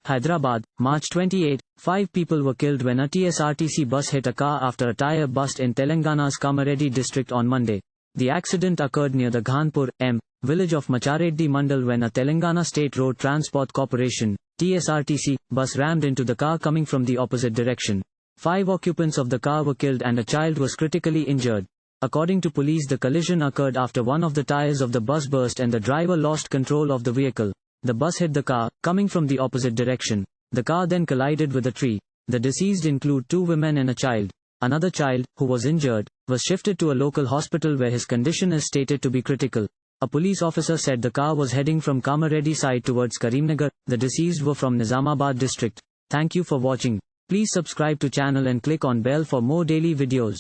Hyderabad, March 28. 5 people were killed when a TSRTC bus hit a car after a tyre burst in Telangana's Kamareddy district on Monday. The accident occurred near the Ghanpur, village of Machareddy mandal when a Telangana State Road Transport Corporation (TSRTC) bus rammed into the car coming from the opposite direction. 5 occupants of the car were killed and a child was critically injured. According to police, the collision occurred after one of the tires of the bus burst and the driver lost control of the vehicle. The bus hit the car, coming from the opposite direction. The car then collided with a tree. The deceased include 2 women and a child. Another child, who was injured, was shifted to a local hospital where his condition is stated to be critical. A police officer said the car was heading from Kamareddy side towards Karimnagar. The deceased were from Nizamabad district. Thank you for watching. Please subscribe to channel and click on bell for more daily videos.